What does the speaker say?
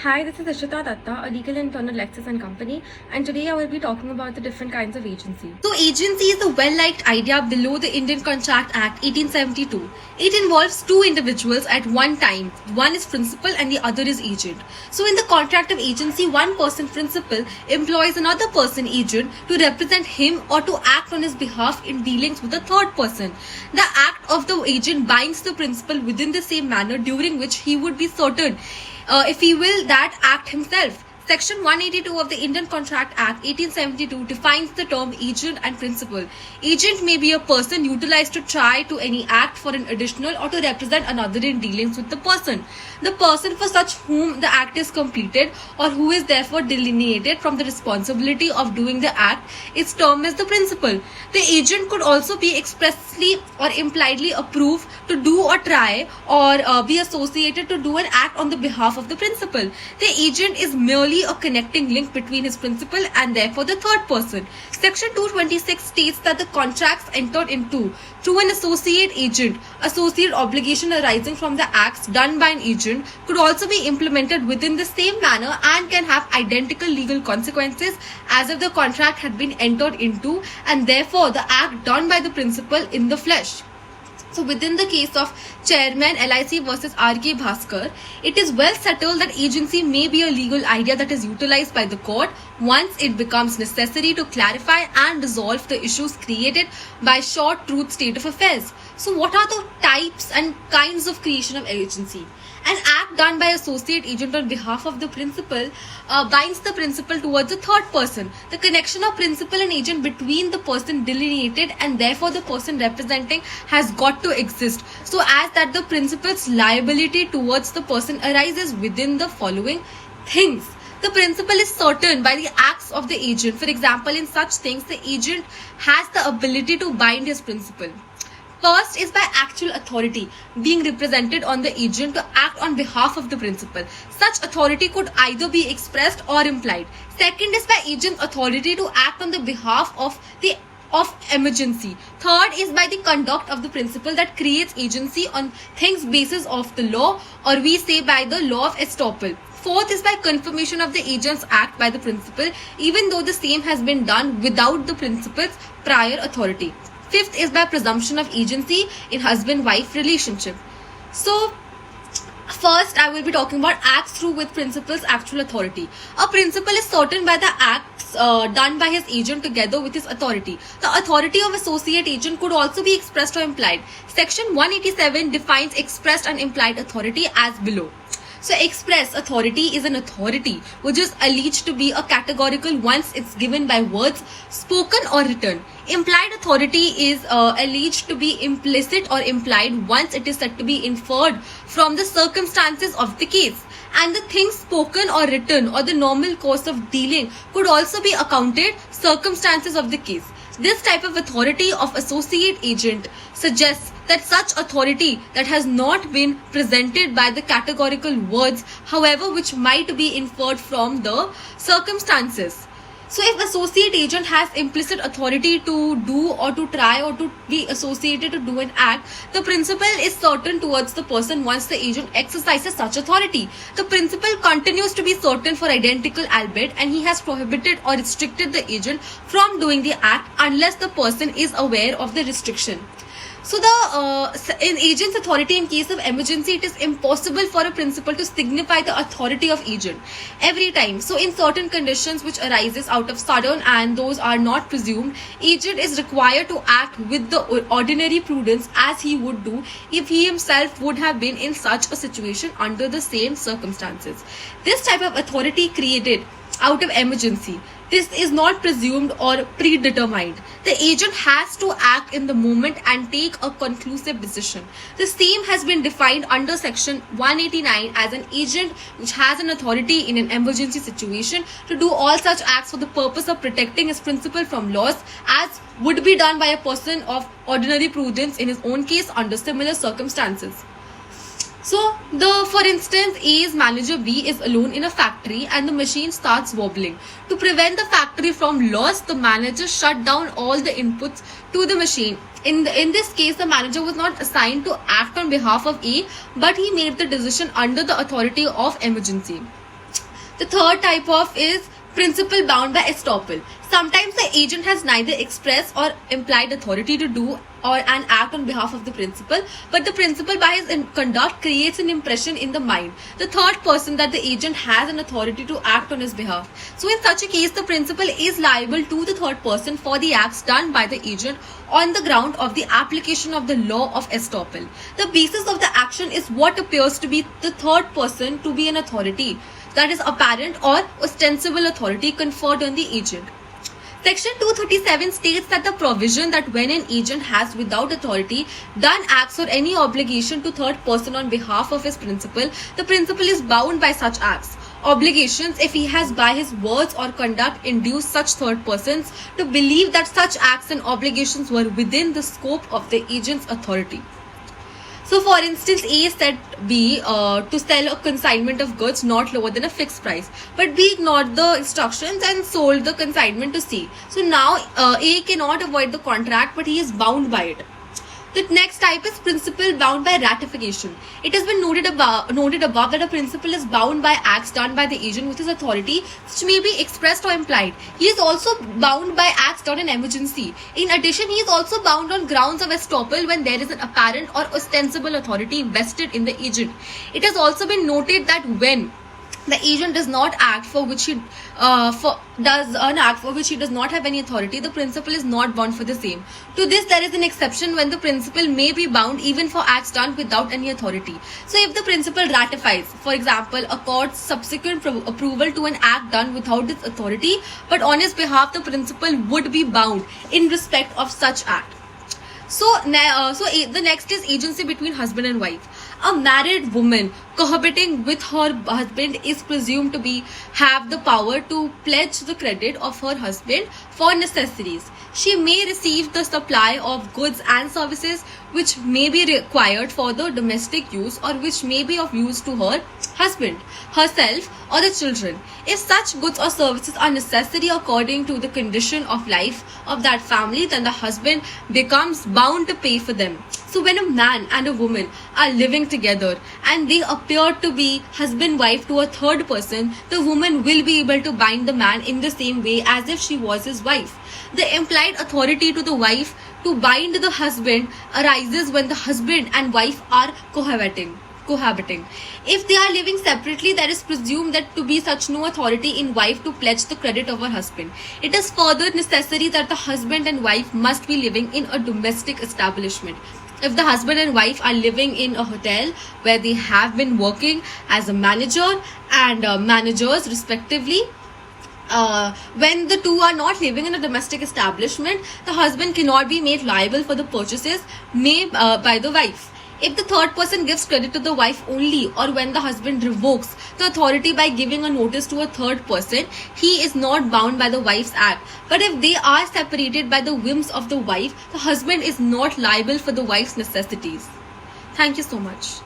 Hi, this is Ashita Datta, a legal intern at Lexis and Company, and today I will be talking about the different kinds of agency. So, agency is a well-liked idea below the Indian Contract Act 1872. It involves two individuals at one time. One is principal and the other is agent. So, in the contract of agency, one person principal employs another person agent to represent him or to act on his behalf in dealings with a third person. The act of the agent binds the principal within the same manner during which he would be certain if he will that act himself. Section 182 of the Indian Contract Act 1872 defines the term agent and principal. Agent may be a person utilized to try to any act for an additional or to represent another in dealings with the person. The person for such whom the act is completed or who is therefore delineated from the responsibility of doing the act is termed as the principal. The agent could also be expressly or impliedly approved to do or try or be associated to do an act on the behalf of the principal. The agent is merely a connecting link between his principal and therefore the third person. Section 226 states that the contracts entered into through an associate agent, associate obligation arising from the acts done by an agent could also be implemented within the same manner and can have identical legal consequences as if the contract had been entered into and therefore the act done by the principal in the flesh. So within the case of Chairman LIC versus R.K. Bhaskar, it is well settled that agency may be a legal idea that is utilized by the court once it becomes necessary to clarify and resolve the issues created by short truth state of affairs. So what are the types and kinds of creation of agency? An act done by associate agent on behalf of the principal binds the principal towards a third person. The connection of principal and agent between the person delineated and therefore the person representing has got to exist, so as that the principal's liability towards the person arises within the following things. The principal is certain by the acts of the agent. For example, in such things, the agent has the ability to bind his principal. First is by actual authority being represented on the agent to act on behalf of the principal. Such authority could either be expressed or implied. Second is by agent's authority to act on the behalf of emergency. Third is by the conduct of the principal that creates agency on things basis of the law, or we say by the law of estoppel. Fourth is by confirmation of the agent's act by the principal, even though the same has been done without the principal's prior authority. Fifth is by presumption of agency in husband-wife relationship. So, first I will be talking about acts through with principal's actual authority. A principal is certain by the acts done by his agent together with his authority. The authority of associate agent could also be expressed or implied. Section 187 defines expressed and implied authority as below. So express authority is an authority which is alleged to be a categorical once it's given by words spoken or written. Implied authority is alleged to be implicit or implied once it is said to be inferred from the circumstances of the case. And the things spoken or written or the normal course of dealing could also be accounted circumstances of the case. This type of authority of associate agent suggests that such authority that has not been presented by the categorical words, however, which might be inferred from the circumstances. So if associate agent has implicit authority to do or to try or to be associated to do an act, the principal is certain towards the person once the agent exercises such authority. The principal continues to be certain for identical albeit, and he has prohibited or restricted the agent from doing the act unless the person is aware of the restriction. So in agent's authority in case of emergency, it is impossible for a principal to signify the authority of agent every time. So in certain conditions which arises out of sudden and those are not presumed, agent is required to act with the ordinary prudence as he would do if he himself would have been in such a situation under the same circumstances. This type of authority created out of emergency. This is not presumed or predetermined. The agent has to act in the moment and take a conclusive decision. The same has been defined under section 189 as an agent which has an authority in an emergency situation to do all such acts for the purpose of protecting his principal from loss as would be done by a person of ordinary prudence in his own case under similar circumstances. So, for instance, A's manager B is alone in a factory and the machine starts wobbling. To prevent the factory from loss, the manager shut down all the inputs to the machine. In this case, the manager was not assigned to act on behalf of A, but he made the decision under the authority of emergency. The third type of is principal bound by estoppel. Sometimes the agent has neither express or implied authority to do or an act on behalf of the principal, but the principal by his conduct creates an impression in the mind, the third person, that the agent has an authority to act on his behalf. So in such a case, the principal is liable to the third person for the acts done by the agent on the ground of the application of the law of estoppel. The basis of the action is what appears to be the third person to be an authority, that is apparent or ostensible authority conferred on the agent. Section 237 states that the provision that when an agent has without authority done acts or any obligation to third person on behalf of his principal, the principal is bound by such acts, obligations if he has by his words or conduct induced such third persons to believe that such acts and obligations were within the scope of the agent's authority. So, for instance, A said B to sell a consignment of goods not lower than a fixed price, but B ignored the instructions and sold the consignment to C. So now A cannot avoid the contract, but he is bound by it. The next type is principal bound by ratification. It has been noted above that a principal is bound by acts done by the agent with his authority, which may be expressed or implied. He is also bound by acts done in emergency. In addition, he is also bound on grounds of estoppel when there is an apparent or ostensible authority vested in the agent. It has also been noted that when the agent does not act for which he does not have any authority, the principal is not bound for the same. To this, there is an exception when the principal may be bound even for acts done without any authority. So, if the principal ratifies, for example, accords subsequent approval to an act done without its authority, but on his behalf, the principal would be bound in respect of such act. So the next is agency between husband and wife. A married woman cohabiting with her husband is presumed to have the power to pledge the credit of her husband for necessities. She may receive the supply of goods and services which may be required for the domestic use or which may be of use to her husband, herself, or the children. If such goods or services are necessary according to the condition of life of that family, then the husband becomes bound to pay for them. So when a man and a woman are living together and they appear to be husband-wife to a third person, the woman will be able to bind the man in the same way as if she was his wife. The implied authority to the wife to bind the husband arises when the husband and wife are cohabiting. If they are living separately, there is presumed that to be such no authority in wife to pledge the credit of her husband. It is further necessary that the husband and wife must be living in a domestic establishment. If the husband and wife are living in a hotel where they have been working as a manager and managers respectively, when the two are not living in a domestic establishment, the husband cannot be made liable for the purchases made by the wife. If the third person gives credit to the wife only, or when the husband revokes the authority by giving a notice to a third person, he is not bound by the wife's act. But if they are separated by the whims of the wife, the husband is not liable for the wife's necessities. Thank you so much.